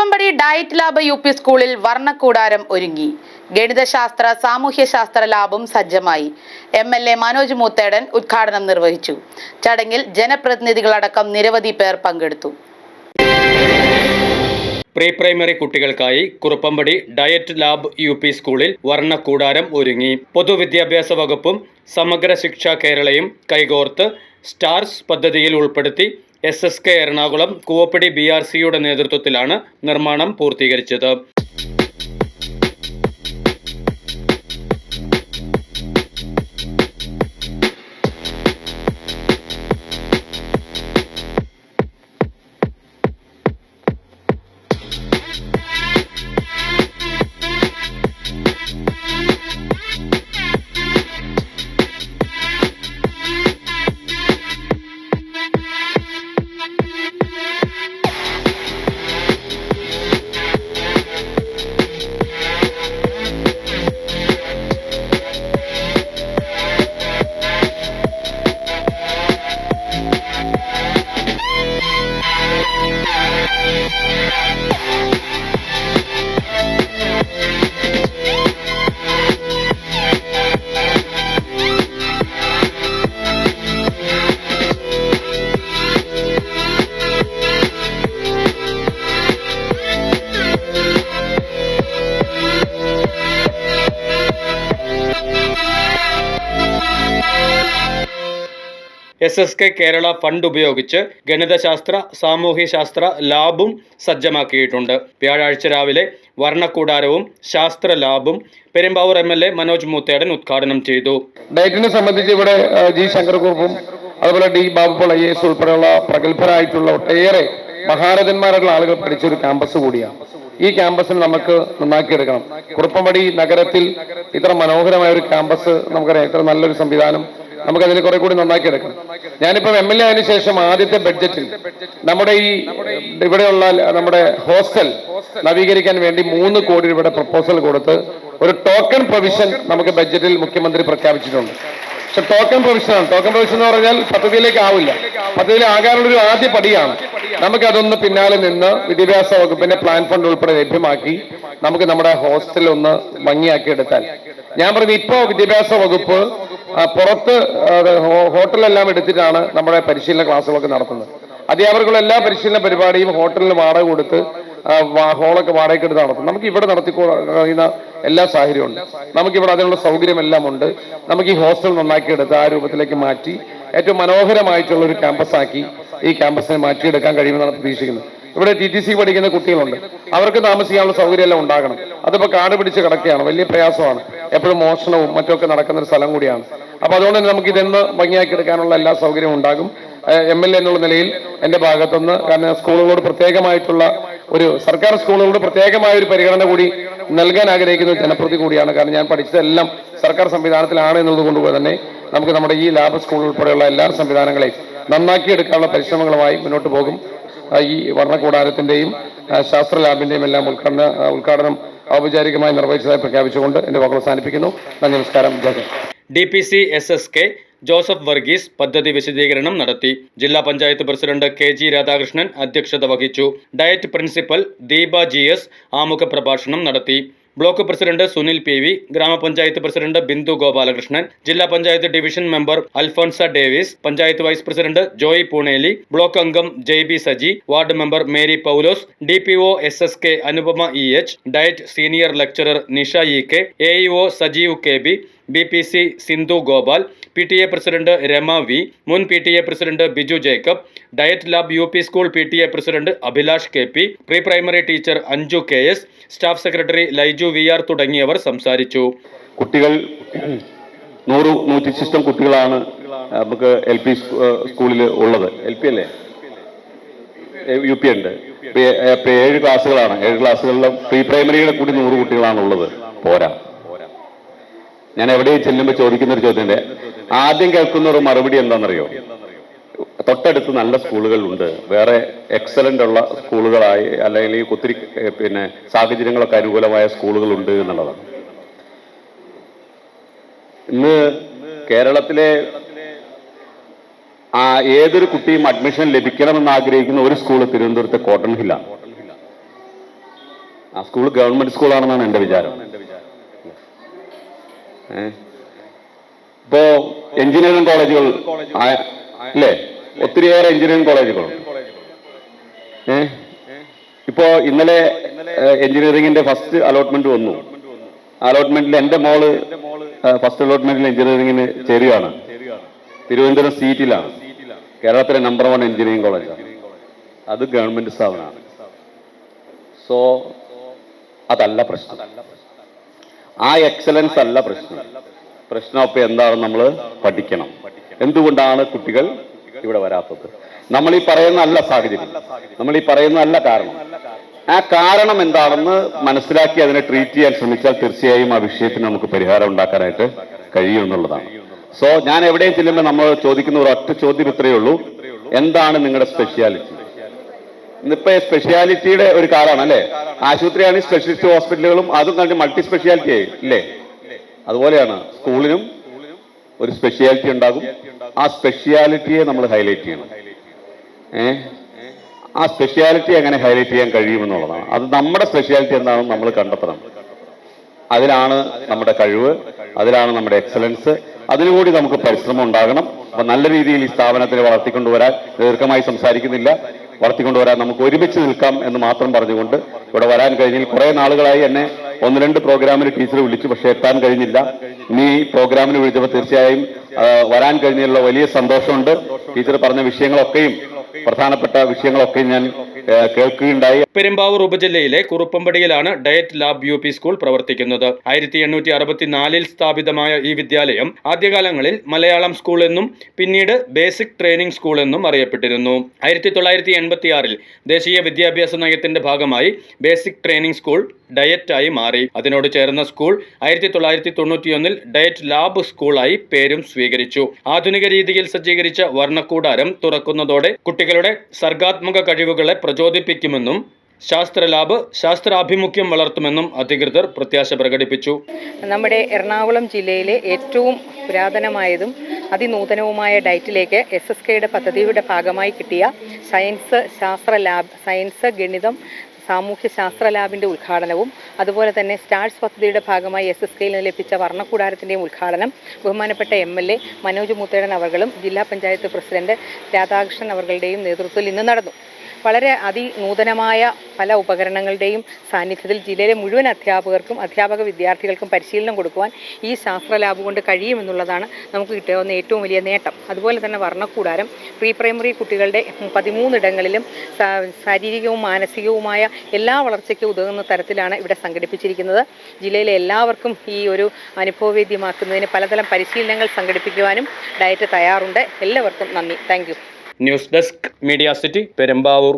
Kuruppampady diet lab U P സ്കൂളിൽ വർണ്ണക്കൂടാരം ഒരുങ്ങി. ഗണിതശാസ്ത്ര സാമൂഹ്യശാസ്ത്ര ലാബും സജ്ജമായി. MLA മനോജ് മൂത്തേടൻ ഉദ്ഘാടനം നിർവഹിച്ചു. ചടങ്ങിൽ ജനപ്രതിനിധികളടക്കം നിരവധി പേർ പങ്കെടുത്തു. പ്രീ പ്രൈമറി കുട്ടികൾക്കായി കുറുപ്പമ്പടി ഡയറ്റ് ലാബ് UP സ്കൂളിൽ വർണ്ണക്കൂടാരം ഒരുങ്ങി. പൊതുവിദ്യാഭ്യാസ വകുപ്പും സമഗ്ര ശിക്ഷ കേരളയും കൈകോർത്ത് സ്റ്റാർസ് പദ്ധതിയിൽ ഉൾപ്പെടുത്തി SSK എറണാകുളം കൂവപ്പടി BRCയുടെ നേതൃത്വത്തിലാണ് നിർമ്മാണം പൂർത്തീകരിച്ചത്. SSK കേരള ഫണ്ട് ഉപയോഗിച്ച് ഗണിതശാസ്ത്ര സാമൂഹ്യശാസ്ത്ര ലാബും സജ്ജമാക്കിയിട്ടുണ്ട്. വ്യാഴാഴ്ച രാവിലെ വർണ്ണക്കൂടാരവും ശാസ്ത്ര ലാബും പെരുമ്പാവൂർ MLA മനോജ് മൂത്തേടൻ ഉദ്ഘാടനം ചെയ്തു. ഡയറ്റിനെ സംബന്ധിച്ച് ഇവിടെ G ശങ്കരക്കുറുപ്പും അതുപോലെ D ബാബുപോൾ IAS ഉൾപ്പെടെയുള്ള പ്രഗത്ഭരായിട്ടുള്ള ഒട്ടേറെ മഹാരഥന്മാരായിട്ടുള്ള ആളുകൾ പഠിച്ചൊരു ക്യാമ്പസ് കൂടിയാണ്. ഈ ക്യാമ്പസിന് നമുക്ക് നന്നാക്കിയെടുക്കണം. കുറുപ്പമ്പടി നഗരത്തിൽ ഇത്ര മനോഹരമായ ഒരു ക്യാമ്പസ് നമുക്കറിയാം, ഇത്ര നല്ലൊരു സംവിധാനം നമുക്കതിന് കുറെ കൂടി നന്നാക്കിയെടുക്കണം. ഞാനിപ്പോൾ MLA ആയതിനു ശേഷം ആദ്യത്തെ ബഡ്ജറ്റിൽ നമ്മുടെ ഇവിടെയുള്ള നമ്മുടെ ഹോസ്റ്റൽ നവീകരിക്കാൻ വേണ്ടി 3 കോടി രൂപയുടെ പ്രപ്പോസൽ കൊടുത്ത് ഒരു ടോക്കൺ പ്രൊവിഷൻ നമുക്ക് ബഡ്ജറ്റിൽ മുഖ്യമന്ത്രി പ്രഖ്യാപിച്ചിട്ടുണ്ട്. പക്ഷെ ടോക്കൺ പ്രൊവിഷൻ എന്ന് പറഞ്ഞാൽ പദ്ധതിയിലേക്ക് ആവില്ല. പദ്ധതിയിൽ ആകാനുള്ളൊരു ആദ്യ പടിയാണ്. നമുക്കതൊന്ന് പിന്നാലെ നിന്ന് വിദ്യാഭ്യാസ വകുപ്പിന്റെ പ്ലാൻ ഫണ്ട് ഉൾപ്പെടെ ലഭ്യമാക്കി നമുക്ക് നമ്മുടെ ഹോസ്റ്റൽ ഒന്ന് ഭംഗിയാക്കി എടുത്താൽ, ഞാൻ പറഞ്ഞു ഇപ്പോൾ വിദ്യാഭ്യാസ വകുപ്പ് പുറത്ത് ഹോട്ടലെല്ലാം എടുത്തിട്ടാണ് നമ്മുടെ പരിശീലന ക്ലാസ്സുകളൊക്കെ നടത്തുന്നത്. അധ്യാപകർക്കുള്ള എല്ലാ പരിശീലന പരിപാടിയും ഹോട്ടലിന് വാടക കൊടുത്ത് ഹോളൊക്കെ വാടകയ്ക്ക് എടുത്ത് നടത്തും. നമുക്ക് ഇവിടെ നടത്തി കഴിയുന്ന എല്ലാ സാഹചര്യമുണ്ട്. നമുക്കിവിടെ അതിനുള്ള സൗകര്യമെല്ലാം ഉണ്ട്. നമുക്ക് ഈ ഹോസ്റ്റൽ നന്നാക്കിയെടുത്ത് ആ രൂപത്തിലേക്ക് മാറ്റി ഏറ്റവും മനോഹരമായിട്ടുള്ള ഒരു ക്യാമ്പസാക്കി ഈ ക്യാമ്പസിനെ മാറ്റിയെടുക്കാൻ കഴിയുമെന്നാണ് പ്രതീക്ഷിക്കുന്നത്. ഇവിടെ TTC പഠിക്കുന്ന കുട്ടികളുണ്ട്, അവർക്ക് താമസിക്കാനുള്ള സൗകര്യമെല്ലാം ഉണ്ടാകണം. അതിപ്പോൾ കാട് പിടിച്ച് കിടക്കുകയാണ്, വലിയ പ്രയാസമാണ്. എപ്പോഴും മോഷണവും മറ്റൊക്കെ നടക്കുന്ന ഒരു സ്ഥലം കൂടിയാണ്. അപ്പോൾ അതുകൊണ്ട് തന്നെ നമുക്ക് ഇതെന്ന് ഭംഗിയാക്കി എടുക്കാനുള്ള എല്ലാ സൗകര്യവും ഉണ്ടാകും. MLA എന്നുള്ള നിലയിൽ എൻ്റെ ഭാഗത്തുനിന്ന്, കാരണം സ്കൂളുകളോട് പ്രത്യേകമായിട്ടുള്ള സർക്കാർ സ്കൂളുകളോട് പ്രത്യേകമായ ഒരു പരിഗണന കൂടി നൽകാൻ ആഗ്രഹിക്കുന്ന ഒരു ജനപ്രതി കൂടിയാണ്. കാരണം ഞാൻ പഠിച്ചതെല്ലാം സർക്കാർ സംവിധാനത്തിലാണ് എന്നുള്ളത് കൊണ്ട് തന്നെ നമുക്ക് നമ്മുടെ ഈ ലാബ് സ്കൂൾ ഉൾപ്പെടെയുള്ള എല്ലാ സംവിധാനങ്ങളെയും നന്നാക്കിയെടുക്കാനുള്ള പരിശ്രമങ്ങളുമായി മുന്നോട്ട് പോകും. ഈ വർണ്ണക്കൂടാരത്തിന്റെയും ശാസ്ത്ര ലാബിന്റെയും എല്ലാം ഉദ്ഘാടനം ഔപചാരികമായി നിർവഹിച്ചതായി പ്രഖ്യാപിച്ചുകൊണ്ട് എന്റെ വാക്കുകൾ അവസാനിപ്പിക്കുന്നു. നന്ദി, നമസ്കാരം. DPC SSK ജോസഫ് വർഗീസ് പദ്ധതി വിശദീകരണം നടത്തി. ജില്ലാ പഞ്ചായത്ത് പ്രസിഡന്റ് KG രാധാകൃഷ്ണൻ അധ്യക്ഷത വഹിച്ചു. ഡയറ്റ് പ്രിൻസിപ്പൽ ദീപ GS ആമുഖ പ്രഭാഷണം നടത്തി. Block president Sunil PV, gramapanchayat president Bindu Gopalakrishnan, ജില്ലാ panchayat division member Alphonsa Davis, panchayat vice president Joy Pooneli, block അംഗം JB Saji, ward member Mary Paulose, DPO SSK Anupama EH, DIET senior lecturer Nisha EK, AEO Sajeev KB, BPC Sindhu Gopal, PTA president Rama V, മുൻ PTA president Biju Jacob, DIET lab UP school PTA president Abhilash KP, pre primary teacher Anju KS, staff secretary Laiju VR തുടങ്ങിയവർ സംസാരിച്ചു. കുട്ടികൾ 100-100 കുട്ടികളാണ് നമുക്ക് LP സ്കൂളിൽ ഉള്ളത്. LP അല്ലേ, UP ഉണ്ട്. 7 ക്ലാസ്സുകളാണ്. 7 ക്ലാസ്സുകളിലും പ്രീ പ്രൈമറിയുടെ കൂടി 100 കുട്ടികളാണ് ഉള്ളത്. പോരാ. ഞാൻ എവിടെയും ചെല്ലുമ്പോൾ ചോദിക്കുന്ന ഒരു ചോദ്യത്തിന്റെ ആദ്യം കേൾക്കുന്ന ഒരു മറുപടി എന്താണെന്നറിയോ? തൊട്ടടുത്ത് നല്ല സ്കൂളുകളുണ്ട്, വേറെ എക്സലന്റ് ഉള്ള സ്കൂളുകളായി അല്ലെങ്കിൽ ഒത്തിരി സാഹചര്യങ്ങളൊക്കെ അനുകൂലമായ സ്കൂളുകളുണ്ട് എന്നുള്ളതാണ്. ഇന്ന് കേരളത്തിലെ ഏതൊരു കുട്ടിയും അഡ്മിഷൻ ലഭിക്കണമെന്ന് ആഗ്രഹിക്കുന്ന ഒരു സ്കൂൾ തിരുവനന്തപുരത്തെ കോട്ടൺ ഹില്ലാണ്. ആ സ്കൂൾ ഗവൺമെന്റ് സ്കൂളാണെന്നാണ് എൻ്റെ വിചാരം. ഇപ്പോ എഞ്ചിനീയറിംഗ് കോളേജുകൾ അല്ലേ, ഒത്തിരിയേറെ എഞ്ചിനീയറിംഗ് കോളേജുകളുണ്ട്. ഇപ്പോ ഇന്നലെ എഞ്ചിനീയറിംഗിന്റെ ഫസ്റ്റ് അലോട്ട്മെന്റ് വന്നു. അലോട്ട്മെന്റിൽ എൻ്റെ മോള് ഫസ്റ്റ് അലോട്ട്മെന്റിൽ എഞ്ചിനീയറിംഗിന് ചേരുകയാണ്. തിരുവനന്തപുരം സീറ്റിലാണ്. കേരളത്തിലെ നമ്പർ 1 എഞ്ചിനീയറിംഗ് കോളേജാണ്. അത് ഗവൺമെന്റ് സ്ഥാപനമാണ്. സോ അതല്ല പ്രശ്നം, ആ എക്സലൻസ് അല്ല പ്രശ്നം. പ്രശ്നം ഇപ്പൊ എന്താണെന്ന് നമ്മൾ പഠിക്കണം. എന്തുകൊണ്ടാണ് കുട്ടികൾ ഇവിടെ വരാത്തത്? നമ്മൾ ഈ പറയുന്ന അല്ല സാഹചര്യം, നമ്മൾ ഈ പറയുന്ന അല്ല കാരണം. ആ കാരണം എന്താണെന്ന് മനസ്സിലാക്കി അതിനെ ട്രീറ്റ് ചെയ്യാൻ ശ്രമിച്ചാൽ തീർച്ചയായും ആ വിഷയത്തിന് നമുക്ക് പരിഹാരം ഉണ്ടാക്കാനായിട്ട് കഴിയും എന്നുള്ളതാണ്. സോ ഞാൻ എവിടെയും ചെല്ലുമ്പോൾ നമ്മൾ ചോദിക്കുന്ന ഒരു ഒറ്റ ചോദ്യം ഇത്രയേ ഉള്ളൂ, എന്താണ് നിങ്ങളുടെ സ്പെഷ്യാലിറ്റി? ഇന്നിപ്പോ സ്പെഷ്യാലിറ്റിയുടെ ഒരു കാലമാണ് അല്ലേ? ആശുപത്രിയാണ് സ്പെഷ്യലിസ്റ്റ് ഹോസ്പിറ്റലുകളും, അതും കഴിഞ്ഞ് മൾട്ടി സ്പെഷ്യാലിറ്റി ആയി ഇല്ലേ? അതുപോലെയാണ് സ്കൂളിനും ഒരു സ്പെഷ്യാലിറ്റി ഉണ്ടാകും. ആ സ്പെഷ്യാലിറ്റിയെ നമ്മൾ ഹൈലൈറ്റ് ചെയ്യണം. ആ സ്പെഷ്യാലിറ്റി എങ്ങനെ ഹൈലൈറ്റ് ചെയ്യാൻ കഴിയുമെന്നുള്ളതാണ്. അത് നമ്മുടെ സ്പെഷ്യാലിറ്റി എന്താണെന്ന് നമ്മൾ കണ്ടെത്തണം. അതിലാണ് നമ്മുടെ കഴിവ്, അതിലാണ് നമ്മുടെ എക്സലൻസ്. അതിനുകൂടി നമുക്ക് പരിശ്രമം ഉണ്ടാകണം. അപ്പൊ നല്ല രീതിയിൽ ഈ സ്ഥാപനത്തിനെ വളർത്തിക്കൊണ്ടുവരാൻ, ദീർഘമായി സംസാരിക്കുന്നില്ല, വളർത്തിക്കൊണ്ടുവരാൻ നമുക്ക് ഒരുമിച്ച് നിൽക്കാം എന്ന് മാത്രം പറഞ്ഞുകൊണ്ട് ഇവിടെ വരാൻ കഴിഞ്ഞാൽ കുറെ നാളുകളായി എന്നെ 1-2 പ്രോഗ്രാമിന് ടീച്ചർ വിളിച്ചു, പക്ഷെ എത്താൻ കഴിഞ്ഞില്ല. ഇനി ഈ പ്രോഗ്രാമിന് വിളിച്ചപ്പോൾ തീർച്ചയായും വരാൻ കഴിഞ്ഞതിലുള്ള വലിയ സന്തോഷമുണ്ട്. ടീച്ചർ പറഞ്ഞ വിഷയങ്ങളൊക്കെയും, പ്രധാനപ്പെട്ട വിഷയങ്ങളൊക്കെയും ഞാൻ കേൾക്കുകയുണ്ടായി. പെരുമ്പാവൂർ ഉപജില്ലയിലെ കുറുപ്പമ്പടിയിലാണ് ഡയറ്റ് ലാബ് UP സ്കൂൾ പ്രവർത്തിക്കുന്നത്. 1864 സ്ഥാപിതമായ ഈ വിദ്യാലയം ആദ്യകാലങ്ങളിൽ മലയാളം സ്കൂൾ എന്നും പിന്നീട് ബേസിക് ട്രെയിനിംഗ് സ്കൂൾ എന്നും അറിയപ്പെട്ടിരുന്നു. 1986 ദേശീയ വിദ്യാഭ്യാസ നയത്തിന്റെ ഭാഗമായി ബേസിക് ട്രെയിനിംഗ് സ്കൂൾ ഡയറ്റ് ആയി മാറി. അതിനോട് ചേർന്ന സ്കൂൾ 1991 ഡയറ്റ് ലാബ് സ്കൂളായി പേരും സ്വീകരിച്ചു. ആധുനിക രീതിയിൽ സജ്ജീകരിച്ച വർണ്ണക്കൂടാരം തുറക്കുന്നതോടെ കുട്ടികളുടെ സർഗാത്മക കഴിവുകളെ പ്രചോദിപ്പിക്കുമെന്നും ശാസ്ത്ര ലാബ് ശാസ്ത്രാഭിമുഖ്യം വളർത്തുമെന്നും അധികൃതർ പ്രത്യാശ പ്രകടിപ്പിച്ചു. നമ്മുടെ എറണാകുളം ജില്ലയിലെ ഏറ്റവും പുരാതനമായതും അതിനൂതനവുമായ ഡയറ്റിലേക്ക് SSKയുടെ പദ്ധതിയുടെ ഭാഗമായി കിട്ടിയ സയൻസ് ശാസ്ത്ര ലാബ്, സയൻസ് ഗണിതം സാമൂഹ്യ ശാസ്ത്ര ലാബിൻ്റെ ഉദ്ഘാടനവും അതുപോലെ തന്നെ സ്റ്റാർസ് പദ്ധതിയുടെ ഭാഗമായി SSKയിൽ നിന്ന് ലഭിച്ച വർണ്ണക്കൂടാരത്തിൻ്റെയും ഉദ്ഘാടനം ബഹുമാനപ്പെട്ട MLA മനോജ് മൂത്തേടൻ അവർകളും ജില്ലാ പഞ്ചായത്ത് പ്രസിഡന്റ് രാധാകൃഷ്ണൻ അവர்களுടെയും നേതൃത്വത്തിൽ ഇന്ന് നടന്നു. വളരെ അതിനൂതനമായ പല ഉപകരണങ്ങളുടെയും സാന്നിധ്യത്തിൽ ജില്ലയിലെ മുഴുവൻ അധ്യാപകർക്കും അധ്യാപക വിദ്യാർത്ഥികൾക്കും പരിശീലനം കൊടുക്കുവാൻ ഈ ശാസ്ത്ര ലാബ് കൊണ്ട് കഴിയുമെന്നുള്ളതാണ് നമുക്ക് കിട്ടാവുന്ന ഏറ്റവും വലിയ നേട്ടം. അതുപോലെ തന്നെ വർണ്ണക്കൂടാരം പ്രീ പ്രൈമറി കുട്ടികളുടെ 13 ഇടങ്ങളിലും ശാരീരികവും മാനസികവുമായ എല്ലാ വളർച്ചയ്ക്കും ഉതകുന്ന തരത്തിലാണ് ഇവിടെ സംഘടിപ്പിച്ചിരിക്കുന്നത്. ജില്ലയിലെ എല്ലാവർക്കും ഈ ഒരു അനുഭവവേദ്യമാക്കുന്നതിന് പലതരം പരിശീലനങ്ങൾ സംഘടിപ്പിക്കുവാനും ഡയറ്റ് തയ്യാറുണ്ട്. എല്ലാവർക്കും നന്ദി. Thank you. News desk media city Perumbavoor.